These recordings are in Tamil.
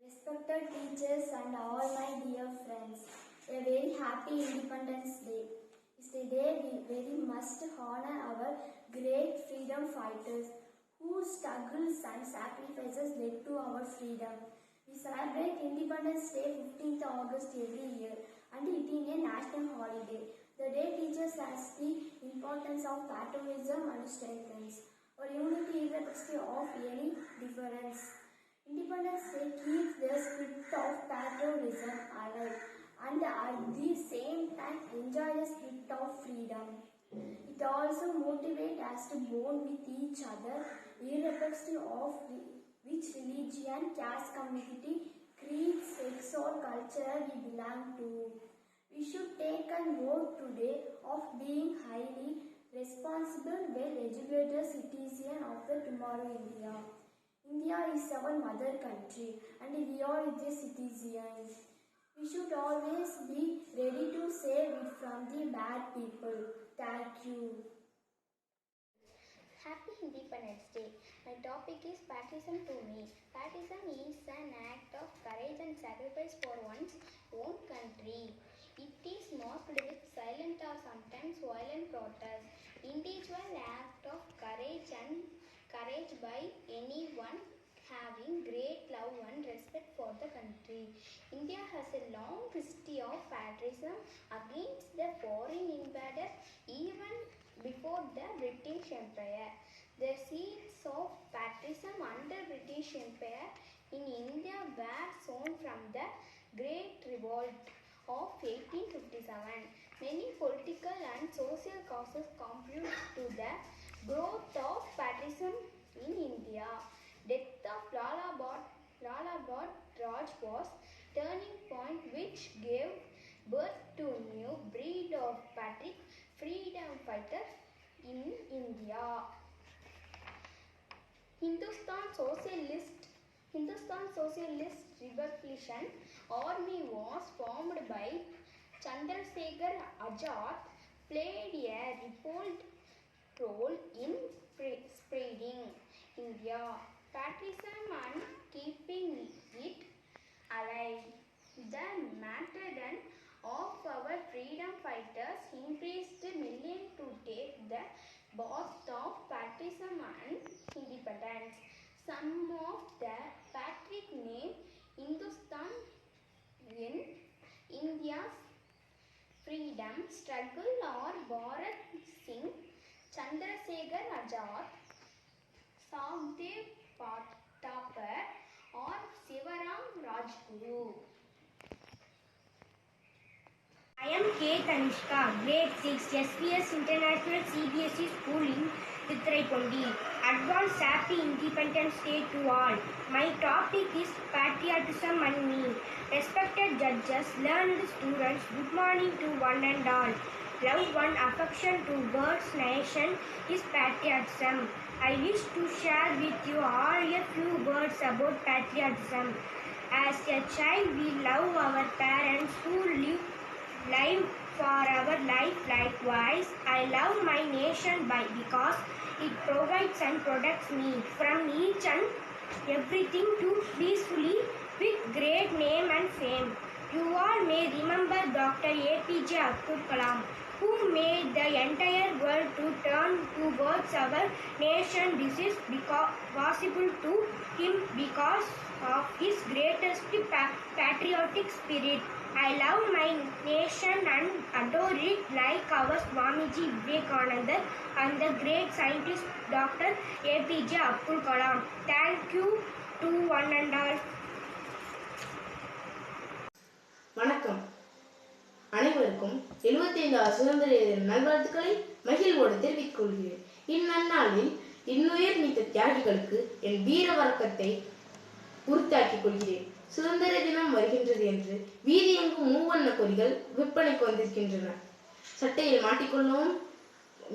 Respected teachers and all my dear friends, a very happy Independence Day. It's the day we very must honor our great freedom fighters whose struggles and sacrifices led to our freedom. We celebrate Independence Day 15th August every year and it is a national holiday. The day teaches us the importance of patriotism and strengthens our unity irrespective of any difference. Independence Day keeps the spirit of patriotism alive and at the same time enjoy the spirit of freedom. It also motivates us to bond with each other irrespective of which religion, caste, community, creed, sex or culture we belong to. We should take a note today of being highly responsible, well-educated citizen of the tomorrow India. India is our mother country and we are its citizens. We should always be ready to save it from the bad people. Thank you. Happy Independence Day. My topic is patriotism to me. Patriotism is an act of courage and sacrifice for one's own country. It is marked with silent or sometimes violent protest. Individual act of courage by anyone having great love and respect for the country. India has a long history of patriotism against the foreign invader even before the British Empire. The seeds of patriotism under British Empire in India were sown from the Great Revolt of 1857. Many political and social causes contributed to the growth of patriotism in India. Death of Lala Bhat Raj was turning point which gave birth to new breed of patriotic freedom fighters in India. Hindustan Socialist Revolution Army was formed by Chandrasekhar Azad, played a important role in spreading India patriotism and keeping it alive. The martyrdom of our freedom fighters increased millions to take the path of patriotism and independence. Some of the patriot name Hindustan in India's freedom struggle are Bharat Singh, Chandrasekhar Azad, Sukhdev Thapar or Sivaram Rajguru. I am K. Tanishka, grade 6, SPS International CBSE School in Tirupati. Advanced Happy Independence Day to all. My topic is patriotism and me. Respected judges, learned students, good morning to one and all. Love one affection towards nation is patriotism. I wish to share with you all a few words about patriotism. As a child, we love our parents who live for our life. Likewise, I love my nation because it provides and protects me from each and everything to peacefully with great name and fame. You all may remember Dr. APJ Abdul Kalam, who made the entire world to turn towards our nation. This is possible to him because of his greatest patriotic spirit. I love my nation and adore it like our Swamiji Vivekananda and the great scientist Dr. APJ Abdul Kalam. Thank you to one and all. வணக்கம். அனைவருக்கும் 75வது சுதந்திர தின நல்வாழ்த்துக்களை மகிழ்வோடு தெரிவித்துக் கொள்கிறேன். இந்நன்னாளில் இன்னுயிர் நீத்த தியாகிகளுக்கு என் வீர வணக்கத்தை உறுத்தாக்கிக் கொள்கிறேன். சுதந்திர தினம் வருகின்றது என்று வீதியெங்கும் மூவண்ண கொடிகள் விற்பனைக்கு வந்திருக்கின்றன. சட்டையில் மாட்டிக்கொள்ளவும்,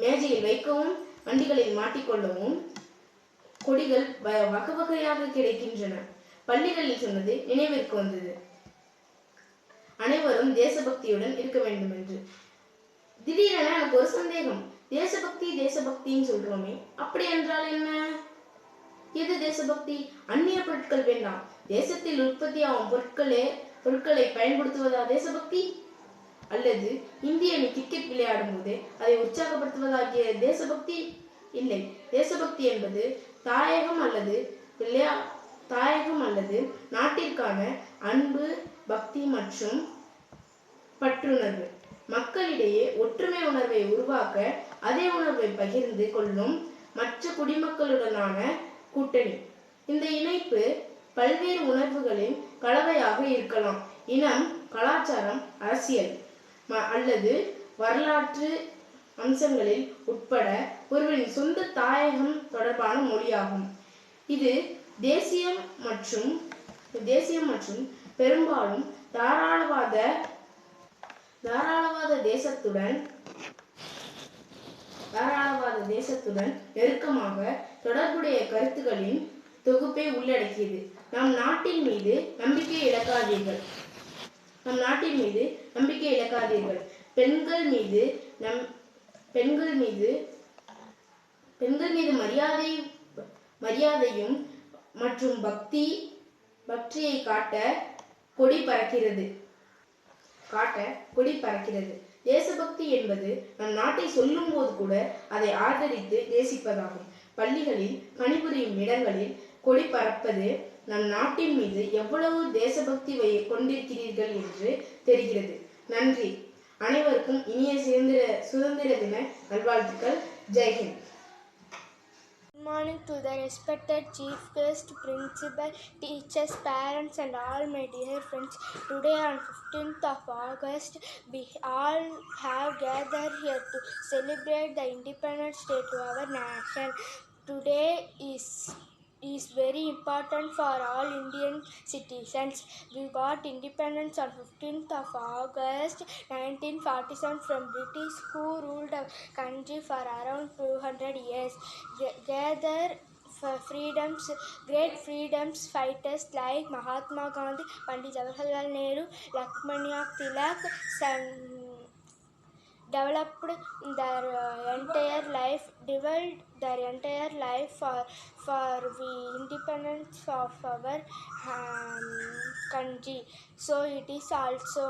மேஜையில் வைக்கவும், வண்டிகளில் மாட்டிக்கொள்ளவும் கொடிகள் வகை வகையாக கிடைக்கின்றன. பள்ளிகளில் சொன்னது நினைவிற்கு வந்தது, அனைவரும் தேசபக்தியுடன் இருக்க வேண்டும் என்று. திடீரென எனக்கு ஒரு சந்தேகம், தேசபக்தின்னு சொல்றோமே, அப்படி என்றால் என்ன? எது தேசபக்தி? அந்நிய பொருட்கள் வேண்டாம், தேசத்தில் உற்பத்தியாகும் பொருட்களை பயன்படுத்துவதா தேசபக்தி? அல்லது இந்திய அணி கிரிக்கெட் விளையாடும் போது அதை உற்சாகப்படுத்துவதாகிய தேசபக்தி? இல்லை. தேசபக்தி என்பது தாயகம் அல்லது நாட்டிற்கான அன்பு, பக்தி மற்றும் பற்றுணர்வு. மக்களிடையே ஒற்றுமை உணர்வை உருவாக்க அதே உணர்வை பகிர்ந்து கொள்ளும் மற்ற குடிமக்களுடனான கூட்டணி. இந்த இணைப்பு பல்வேறு உணர்வுகளின் கலவையாக இருக்கலாம். இனம், கலாச்சாரம், அரசியல் அல்லது வரலாற்று அம்சங்களில் உட்பட ஒருவரின் சொந்த தாயகம் தொடர்பான மொழியாகும். இது தேசியம் மற்றும் பெரும்பாலும் தாராளவாத தேசத்துடன் நெருக்கமாக தொடர்புடைய கருத்துக்களின் தொகுப்பை உள்ளடக்கியது. நம் நாட்டின் மீது நம்பிக்கை இழக்காதீர்கள். பெண்கள் மீது மரியாதையும் மற்றும் பக்தியை காட்ட கொடி பறக்கிறது. தேசபக்தி என்பது நம் நாட்டை சொல்லும் போது கூட அதை ஆதரித்து நேசிப்பதாகும். பள்ளிகளில், பணிபுரியும் இடங்களில் கொடி பறப்பது நம் நாட்டின் மீது எவ்வளவு தேசபக்தி கொண்டிருக்கிறீர்கள் என்று தெரிகிறது. நன்றி. அனைவருக்கும் இனிய சுதந்திர தின நல்வாழ்த்துக்கள். ஜெய்ஹிந்த். Good morning to the respected chief guest, principal, teachers, parents and all my dear friends. Today on 15th of August, we all have gathered here to celebrate the Independence Day to our nation. Today is very important for all Indian citizens. We got independence on 15th of August 1947 from British, who ruled our country for around 200 years. Gather for freedoms, great freedoms fighters like Mahatma Gandhi, Pandit Jawaharlal Nehru, Lokmanya Tilak developed their entire life for the independence of our country. So it is also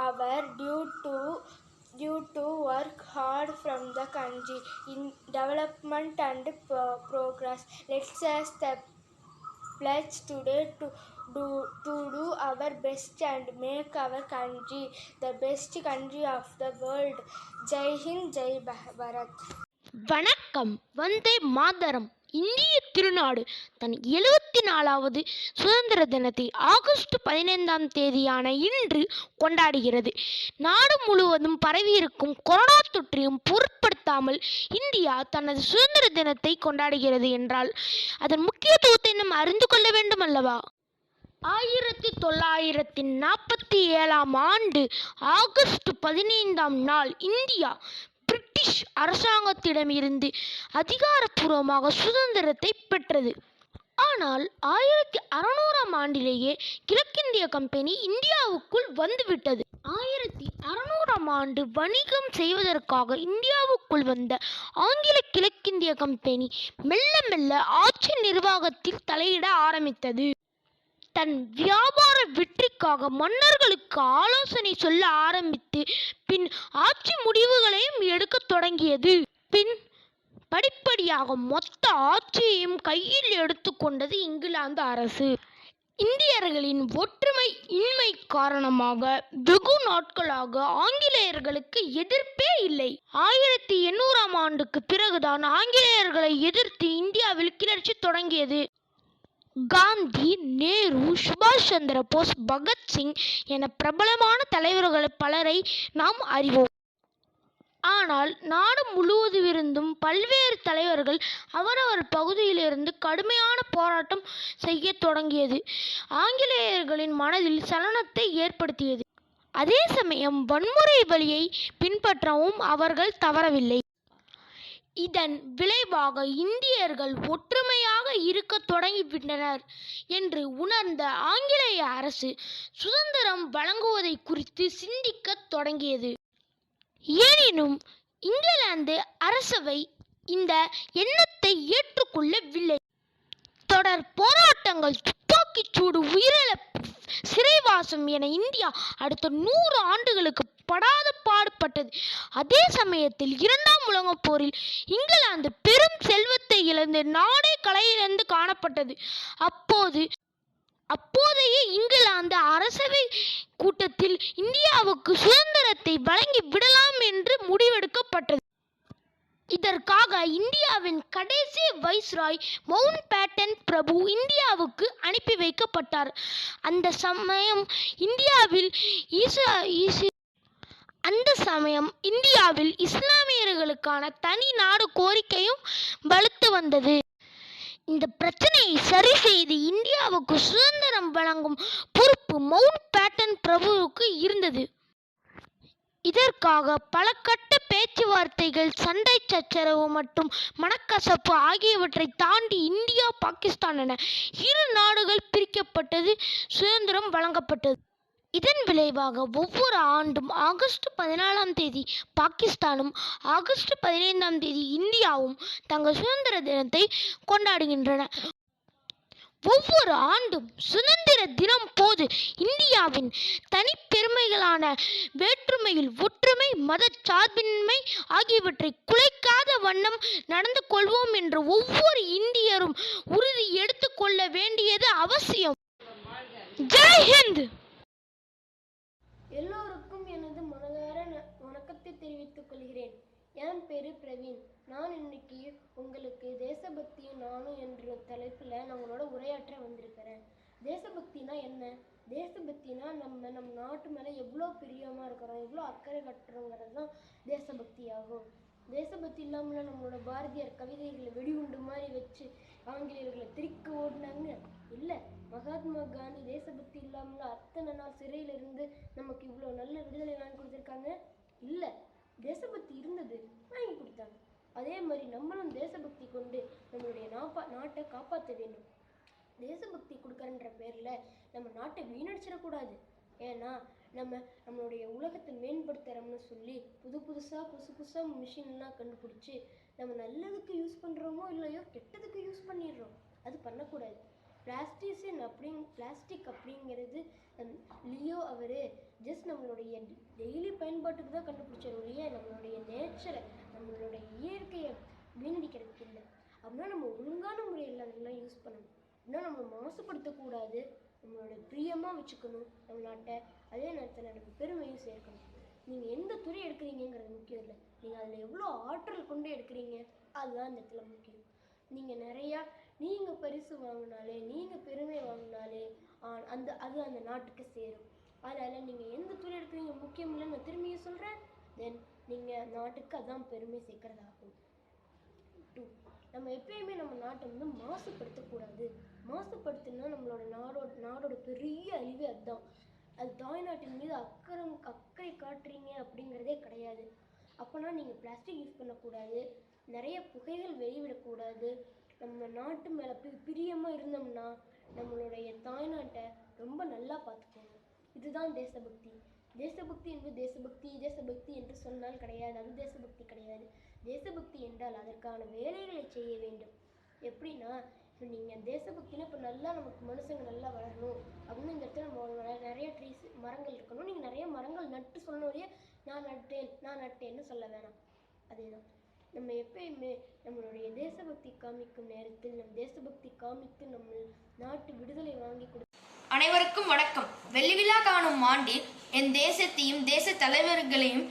our due to work hard from the country in development and progress. Let's ask the pledge today to do our best and make our country the best country of the world. Jai Hind, Jai Bharat. வணக்கம். வந்தே மாதரம். இந்திய திருநாடு தன் 74வது சுதந்திர தினத்தை ஆகஸ்ட் 15ஆம் தேதியான இன்று கொண்டாடுகிறது. நாடு முழுவதும் பரவியிருக்கும் கொரோனா தொற்றையும் பொருட்படுத்தாமல் இந்தியா தனது சுதந்திர தினத்தை கொண்டாடுகிறது என்றால் அதன் முக்கியத்துவத்தை நாம் அறிந்து கொள்ள வேண்டும் அல்லவா? 1947ஆம் ஆண்டு ஆகஸ்ட் 15ஆம் நாள் இந்தியா பிரிட்டிஷ் அரசாங்கத்திடமிருந்து அதிகாரப்பூர்வமாக சுதந்திரத்தை பெற்றது. ஆனால் 1600ஆம் ஆண்டிலேயே கிழக்கிந்திய கம்பெனி இந்தியாவுக்குள் வந்துவிட்டது. 1600ஆம் ஆண்டு வணிகம் செய்வதற்காக இந்தியாவுக்குள் வந்த ஆங்கில கிழக்கிந்திய கம்பெனி மெல்ல மெல்ல ஆட்சி நிர்வாகத்தில் தலையிட ஆரம்பித்தது. தன் வியாபார வெற்றிக்காக மன்னர்களுக்கு ஆலோசனை சொல்ல ஆரம்பித்து பின் ஆட்சி முடிவுகளையும் எடுக்க தொடங்கியது. பின் படிப்படியாக மொத்த ஆட்சியையும் கையில் எடுத்துக்கொண்டது இங்கிலாந்து அரசு. இந்தியர்களின் ஒற்றுமை இன்மை காரணமாக வெகு நாட்களாக ஆங்கிலேயர்களுக்கு எதிர்ப்பே இல்லை. 1800ஆம் ஆண்டுக்கு பிறகுதான் ஆங்கிலேயர்களை எதிர்த்து இந்தியாவில் கிளர்ச்சி தொடங்கியது. காந்தி, நேரு, சுபாஷ் சந்திர போஸ், பகத்சிங் என பிரபலமான தலைவர்கள் பலரை நாம் அறிவோம். ஆனால் நாடு முழுவதிலிருந்தும் பல்வேறு தலைவர்கள் அவரவர் பகுதியிலிருந்து கடுமையான போராட்டம் செய்ய தொடங்கியது ஆங்கிலேயர்களின் மனதில் சலனத்தை ஏற்படுத்தியது. அதே சமயம் வன்முறை வழியை பின்பற்றவும் அவர்கள் தவறவில்லை. இதன் விளைவாக இந்தியர்கள் ஒற்றுமையாக இருக்க தொடங்கிவிட்டனர் என்று உணர்ந்த ஆங்கிலேய அரசு சுதந்திரம் வழங்குவதை குறித்து சிந்திக்க தொடங்கியது. எனினும் இங்கிலாந்து அரசவை இந்த எண்ணத்தை ஏற்றுக்கொள்ளவில்லை. தொடர் போராட்டங்கள், துப்பாக்கிச் சூடு, உயிரிழப்பு, சிறைவாசம் என இந்தியா அடுத்த 100 ஆண்டுகளுக்கு படாத பாடுபட்டது. அதே சமயத்தில் 2ஆம் உலகப் போரில் இங்கிலாந்து பெரும் செல்வத்தை இழந்து நாடே களையிழந்து காணப்பட்டது. அப்போதைய இங்கிலாந்து அரசவை கூட்டத்தில் இந்தியாவுக்கு சுதந்திரத்தை வழங்கி விடலாம் என்று முடிவெடுக்கப்பட்டது. இதற்காக இந்தியாவின் கடைசி வைஸ்ராய் மவுண்ட் பேட்டன் பிரபு இந்தியாவுக்கு அனுப்பி வைக்கப்பட்டார். அந்த சமயம் இந்தியாவில் இஸ்லாமியர்களுக்கான தனி நாடு கோரிக்கையும் வலுத்து வந்தது. இந்த பிரச்சனையை சரி செய்து இந்தியாவுக்கு சுதந்திரம் வழங்கும் பொறுப்பு மவுண்ட் பேட்டன் பிரபுவுக்கு இருந்தது. இதற்காக பல கட்ட பேச்சுவார்த்தைகள், சண்டை சச்சரவு மற்றும் மனக்கசப்பு ஆகியவற்றை தாண்டி இந்தியா, பாகிஸ்தான் என 2 நாடுகள் பிரிக்கப்பட்டது, சுதந்திரம் வழங்கப்பட்டது. இதன் விளைவாக ஒவ்வொரு ஆண்டும் ஆகஸ்ட் 14ஆம் தேதி பாகிஸ்தானும், ஆகஸ்ட் 15ஆம் தேதி இந்தியாவும் தங்கள் சுதந்திர தினத்தை கொண்டாடுகின்றன. ஒவ்வொரு ஆண்டும் சுதந்திர தினம் போது இந்தியாவின் தனிப்பெருமைகளான வேற்றுமையில் ஒற்றுமை, மதச்சார்பின்மை ஆகியவற்றை குலைக்காத வண்ணம் நடந்து கொள்வோம் என்று ஒவ்வொரு இந்தியரும் உறுதி எடுத்துக் கொள்ள வேண்டியது அவசியம். ஜெய் ஹிந்த். எல்லோருக்கும் எனது மனதார வணக்கத்தை தெரிவித்துக் கொள்கிறேன். என் பேரு பிரவீன். நான் இன்னைக்கு உங்களுக்கு தேசபக்தியும் நானும் என்ற தலைப்பில் நான் உங்களோட உரையாற்ற வந்திருக்கிறேன். தேசபக்தினா என்ன? தேசபக்தினா நம்ம நாட்டு மேலே எவ்வளோ பிரியமாக இருக்கிறோம், எவ்வளோ அக்கறை கட்டுறோங்கிறது தான் தேசபக்தி ஆகும். தேசபக்தி இல்லாமல் நம்மளோட பாரதியார் கவிதைகளை வெடிகுண்டு மாதிரி வச்சு ஆங்கிலேயர்களை திரிக்க ஓடினாங்க இல்லை. மகாத்மா காந்தி தேசபக்தி இல்லாமல் அத்தனை நாள் சிறையிலிருந்து நமக்கு இவ்வளோ நல்ல விடுதலை வாங்கி கொடுத்துருக்காங்க இல்லை. தேசபக்தி இருந்தது, வாங்கி கொடுத்தாங்க. அதே மாதிரி நம்மளும் தேசபக்தி கொண்டு நம்மளுடைய நாட்டை காப்பாற்ற வேண்டும். தேசபக்தி கொடுக்கறன்ற பேரில் நம்ம நாட்டை வீணடிச்சிடக்கூடாது. ஏன்னா நம்மளுடைய உலகத்தை மேம்படுத்துகிறோம்னு சொல்லி புதுசாக மிஷின்லாம் கண்டுபிடிச்சி நம்ம நல்லதுக்கு யூஸ் பண்ணுறோமோ இல்லையோ கெட்டதுக்கு யூஸ் பண்ணிடுறோம். அது பண்ணக்கூடாது. பிளாஸ்டிக் அப்படிங்கிறது லியோ அவர் ஜஸ்ட் நம்மளுடைய டெய்லி பயன்பாட்டுக்கு தான் கண்டுபிடிச்சார் ஒழிய நம்மளுடைய நேச்சரை, நம்மளுடைய இயற்கையை வீணடிக்கிறதுக்கு இல்லை. அப்படின்னா நம்ம ஒழுங்கான முறையில் அதெல்லாம் யூஸ் பண்ணணும். அப்படின்னா நம்ம மாசுபடுத்தக்கூடாது, நம்மளோட பிரியமாக வச்சுக்கணும் நம்ம நாட்டை. அதே நேரத்தில் நம்ம பெருமையும் சேர்க்கணும். நீங்கள் எந்த துறை எடுக்கிறீங்கிறது முக்கியம் இல்லை, நீங்கள் அதில் எவ்வளோ ஆற்றல் கொண்டு எடுக்கிறீங்க அதுதான் இந்த இடத்துல முக்கியம். நீங்கள் பரிசு வாங்கினாலே, நீங்கள் பெருமை வாங்கினாலே அது அந்த நாட்டுக்கு சேரும். அதனால் நீங்கள் எந்த துறை எடுக்கிறீங்க முக்கியம் இல்லை, நான் திரும்பியும் சொல்கிறேன். தென் நீங்கள் நாட்டுக்கு அதான் பெருமை சேர்க்கறதாகும். 2, நம்ம எப்பயுமே நம்ம நாட்டை மாசுபடுத்தக்கூடாது. மாசுபடுத்தினா நம்மளோட நாடோட பெரிய அழிவு அதுதான். அது தாய்நாட்டின் மீது அக்கறை காட்டுறீங்க அப்படிங்கிறதே கிடையாது. அப்போனா நீங்கள் பிளாஸ்டிக் யூஸ் பண்ணக்கூடாது, நிறைய புகைகள் வெளிவிடக்கூடாது. நம்ம நாட்டு மேலே பிரியமாக இருந்தோம்னா நம்மளுடைய தாய்நாட்டை ரொம்ப நல்லா பார்த்துக்கோங்க. இதுதான் தேசபக்தி. தேசபக்தி என்பது தேசபக்தி என்று சொன்னால் கிடையாது, அது தேசபக்தி கிடையாது. தேசபக்தி என்றால் அதற்கான வேலைகளை செய்ய வேண்டும். எப்படின்னா இப்போ நீங்கள் தேசபக்தினா இப்போ நல்லா நமக்கு மனுஷங்க நல்லா வளரணும் அப்படின்னு இந்த இடத்துல நம்ம நிறைய மரங்கள் இருக்கணும். நீங்கள் நிறைய மரங்கள் நட்டு சொல்லணும், நான் நட்டேன்னு சொல்ல வேணாம். அதேதான் நம்ம எப்பயுமே நம்மளுடைய தேசபக்தி காமிக்கும் நேரத்தில் நம் தேசபக்தி காமித்து நம்ம நாட்டு விடுதலை வாங்கி அனைவருக்கும் வணக்கம். வெள்ளி விழா காணும் ஆண்டில் என் தேசத்தையும் தேச தலைவர்களையும்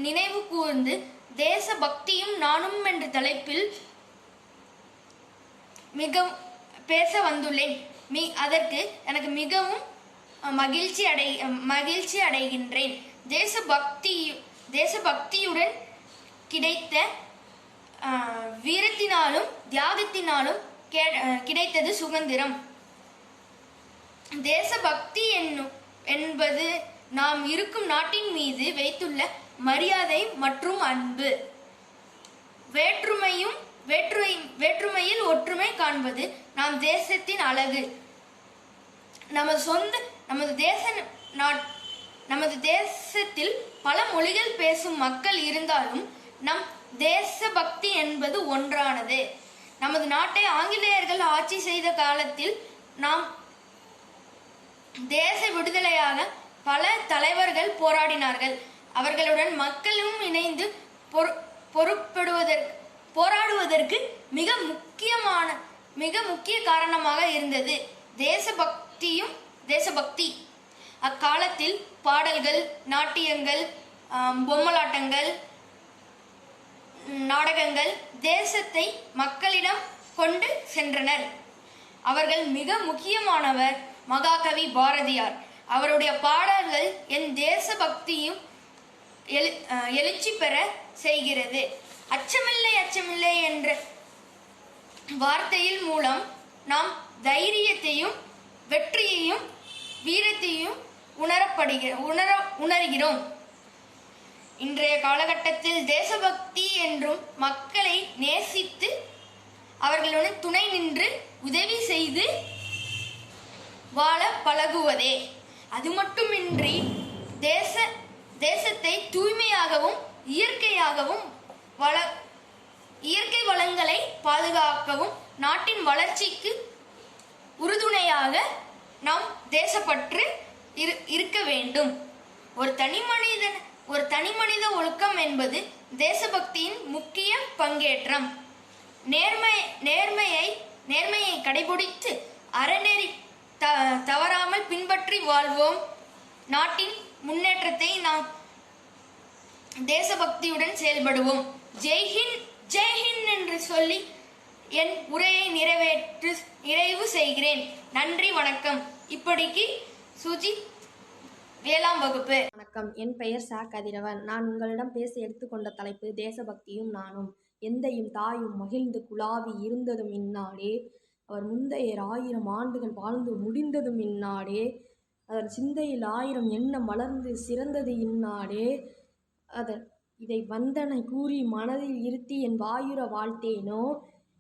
நினைவு கூர்ந்து தேசபக்தியும் நானும் என்ற தலைப்பில் பேச வந்துள்ளேன். அதற்கு எனக்கு மிகவும் மகிழ்ச்சி அடைகின்றேன். தேசபக்தியுடன் கிடைத்த வீரத்தினாலும் தியாகத்தினாலும் கிடைத்தது சுதந்திரம். தேசபக்தி என்பது நாம் இருக்கும் நாட்டின் மீது வைத்துள்ள மரியாதை மற்றும் அன்பு. வேற்றுமையில் ஒற்றுமை காண்பது நம் தேசத்தின் அழகு. நமது தேசத்தில் பல மொழிகள் பேசும் மக்கள் இருந்தாலும் நம் தேசபக்தி என்பது ஒன்றானது. நமது நாட்டை ஆங்கிலேயர்கள் ஆட்சி செய்த காலத்தில் நாம் தேச விடுதலையாக பல தலைவர்கள் போராடினார்கள். அவர்களுடன் மக்களும் இணைந்து போராடுவதற்கு மிக முக்கிய காரணமாக இருந்தது தேசபக்தி. அக்காலத்தில் பாடல்கள், நாட்டியங்கள், பொம்மலாட்டங்கள், நாடகங்கள் தேசத்தை மக்களிடம் கொண்டு சென்றனர். அவர்கள் மிக முக்கியமானவர் மகாகவி பாரதியார். அவருடைய பாடல்கள் என் தேசபக்தியும் எழுச்சி பெற செய்கிறது. அச்சமில்லை அச்சமில்லை என்ற வார்த்தையில் மூலம் நாம் தைரியத்தையும் வெற்றியையும் வீரத்தையும் உணர்கிறோம். இன்றைய காலகட்டத்தில் தேசபக்தி என்றும் மக்களை நேசித்து அவர்களுடன் துணை நின்று உதவி செய்து வாழ பழகுவதே. அது மட்டுமின்றி தேசத்தை தூய்மையாகவும் இயற்கை வளங்களை பாதுகாக்கவும் நாட்டின் வளர்ச்சிக்கு உறுதுணையாக நாம் தேசப்பற்று இருக்க வேண்டும். ஒரு தனிமனித ஒழுக்கம் என்பது தேசபக்தியின் முக்கிய பங்கேற்றம். நேர்மையை கடைபிடித்து அறநெறி தவறாமல் பின்பற்றி வாழ்வோம். நாட்டின் முன்னேற்றத்தை நாம் தேசபக்தியுடன் செயல்படுவோம். ஜெய்ஹிந்த் ஜெய்ஹிந்த் என்று சொல்லி என் உரையை நிறைவு செய்கிறேன். நன்றி, வணக்கம். இப்படிக்கு சுஜித், 7ஆம் வகுப்பு. வணக்கம், என் பெயர் ச. கதிரவன். நான் உங்களிடம் பேச எடுத்துக்கொண்ட தலைப்பு தேசபக்தியும் நானும். எந்தையும் தாயும் மகிழ்ந்து குலாவி இருந்ததும் இந்நாடே, அவர் முந்தைய 1000 ஆண்டுகள் வாழ்ந்து முடிந்ததும் இந்நாடே, அதன் சிந்தையில் 1000 எண்ணம் வளர்ந்து சிறந்தது இந்நாடே, இதை வந்தனை கூறி மனதில் இருத்தி என் வாயுர வாழ்த்தேனோ,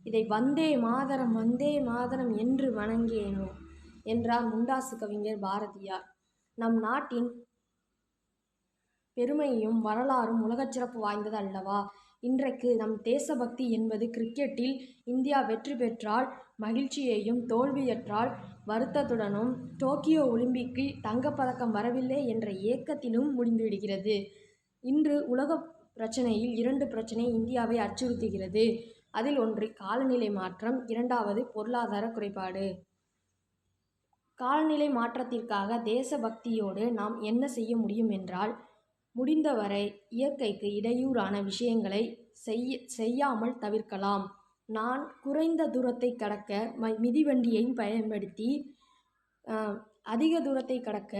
இதை வந்தே மாதரம் என்று வணங்கேனோ என்றார் முண்டாசு கவிஞர் பாரதியார். நம் நாட்டின் பெருமையும் வரலாறும் உலகச் சிறப்பு வாய்ந்தது அல்லவா? இன்றைக்கு நம் தேசபக்தி என்பது கிரிக்கெட்டில் இந்தியா வெற்றி பெற்றால் மகிழ்ச்சியையும், தோல்வியற்றால் வருத்தத்துடனும், டோக்கியோ ஒலிம்பிக்கில் தங்கப்பதக்கம் வரவில்லை என்ற ஏக்கத்திலும் முடிந்துவிடுகிறது. இன்று உலக பிரச்சனையில் 2 பிரச்சனை இந்தியாவை அச்சுறுத்துகிறது. அதில் ஒன்று காலநிலை மாற்றம், 2வது பொருளாதார குறைபாடு. காலநிலை மாற்றத்திற்காக தேசபக்தியோடு நாம் என்ன செய்ய முடியும் என்றால், முடிந்தவரை இயற்கைக்கு இடையூறான விஷயங்களை செய்யாமல் தவிர்க்கலாம். நான் குறைந்த தூரத்தை கடக்க மிதிவண்டியை பயன்படுத்தி, அதிக தூரத்தை கடக்க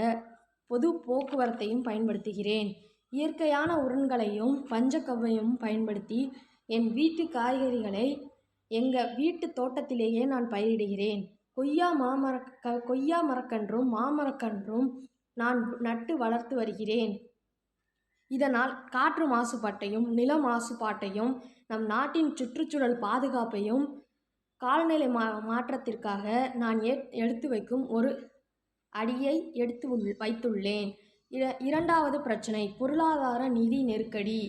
பொது போக்குவரத்தையும் பயன்படுத்துகிறேன். இயற்கையான உரங்களையும் பஞ்சகவ்வையும் பயன்படுத்தி என் வீட்டு காய்கறிகளை எங்கள் வீட்டு தோட்டத்திலேயே நான் பயிரிடுகிறேன். கொய்யா மரக்கன்றும் மாமரக்கன்றும் நான் நட்டு வளர்த்து வருகிறேன். இதனால் காற்று மாசுபாட்டையும், நில மாசுபாட்டையும், நம் நாட்டின் சுற்றுச்சூழல் பாதுகாப்பையும், காலநிலை மாற்றத்திற்காக நான் எடுத்து வைக்கும் ஒரு அடியை வைத்துள்ளேன். 2வது பிரச்சனை பொருளாதார நிதி நெருக்கடி.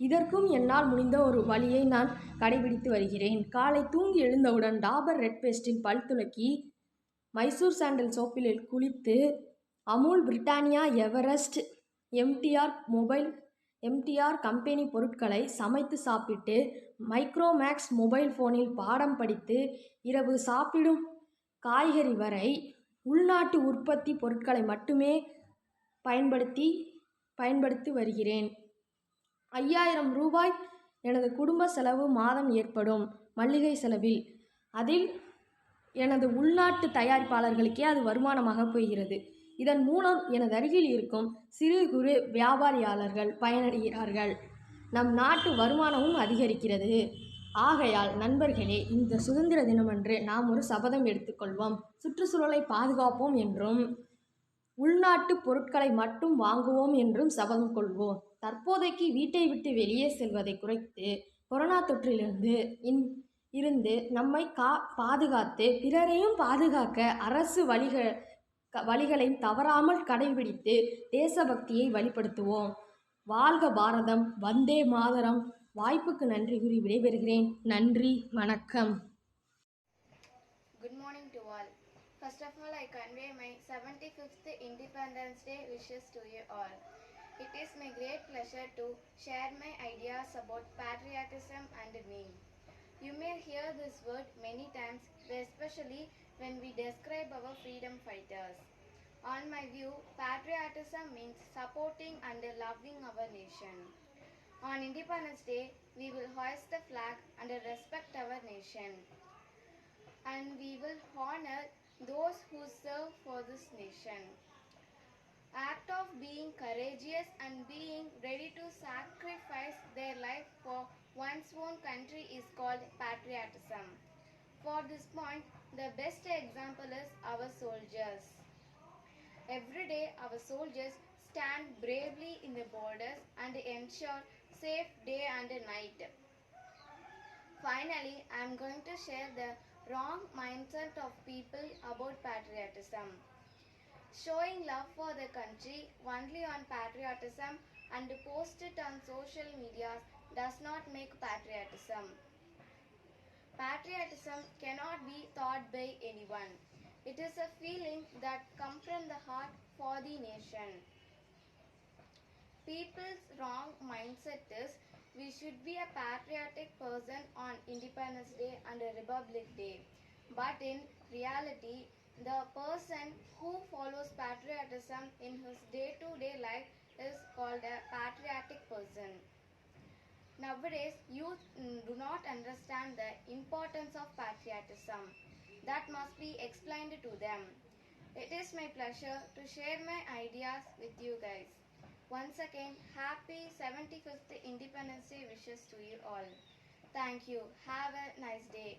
இதற்கும் என்னால் முடிந்த ஒரு வழியை நான் கடைபிடித்து வருகிறேன். காலை தூங்கி எழுந்தவுடன் டாபர் ரெட் பேஸ்டில் பல் துலக்கி, மைசூர் சாண்டல் சோப்பில் குளித்து, Amul, Britannia, Everest, MTR company பொருட்களை சமைத்து சாப்பிட்டு, மைக்ரோமேக்ஸ் மொபைல் ஃபோனில் பாடம் படித்து, இரவு சாப்பிடும் காய்கறி வரை உள்நாட்டு உற்பத்தி பொருட்களை மட்டுமே பயன்படுத்தி வருகிறேன். 5000 ரூபாய் எனது குடும்ப செலவு மாதம் ஏற்படும் மளிகை செலவில். அதில் எனது உள்நாட்டு தயாரிப்பாளர்களுக்கே அது வருமானமாக போகிறது. இதன் மூலம் எனது அருகில் இருக்கும் சிறு குறு வியாபாரியாளர்கள் பயனடைகிறார்கள். நம் நாட்டு வருமானமும் அதிகரிக்கிறது. ஆகையால் நண்பர்களே, இந்த சுதந்திர தினமன்று நாம் ஒரு சபதம் எடுத்துக்கொள்வோம். சுற்றுச்சூழலை பாதுகாப்போம் என்றும், உள்நாட்டு பொருட்களை மட்டும் வாங்குவோம் என்றும் சபதம் கொள்வோம். தற்போதைக்கு வீட்டை விட்டு வெளியே செல்வதை குறைத்து, கொரோனா தொற்றிலிருந்து நம்மை பாதுகாத்து பிறரையும் பாதுகாக்க அரசு வழிகளை தவறாமல் கடைபிடித்து தேசபக்தியை வழிபடுத்துவோம். வாழ்க பாரதம், வந்தே மாதரம், வாய்ப்புக்கு நன்றி கூறி விடைபெறுகிறேன். நன்றி, வணக்கம். Good morning to all. First of all, I convey my 75th Independence Day wishes to you all. It is my great pleasure to share my ideas about patriotism and me. You may hear this word many times, especially when we describe our freedom fighters. On my view, patriotism means supporting and loving our nation. On Independence Day, we will hoist the flag and respect our nation. And we will honor those who serve for this nation. Act of being courageous and being ready to sacrifice their life for one's own country is called patriotism. For this point, the best example is our soldiers. Every day, our soldiers stand bravely in the borders and ensure safe day and night. Finally, I am going to share the wrong mindset of people about patriotism. Showing love for the country only on patriotism and post it on social media does not make patriotism. Patriotism cannot be taught by anyone. It is a feeling that comes from the heart for the nation. People's wrong mindset is we should be a patriotic person on Independence Day and Republic Day. But in reality, the person who follows patriotism in his day-to-day life is called a patriotic person. Nowadays, youth do not understand the importance of patriotism. That must be explained to them. It is my pleasure to share my ideas with you guys. Once again, happy 75th Independence Day wishes to you all. Thank you. Have a nice day.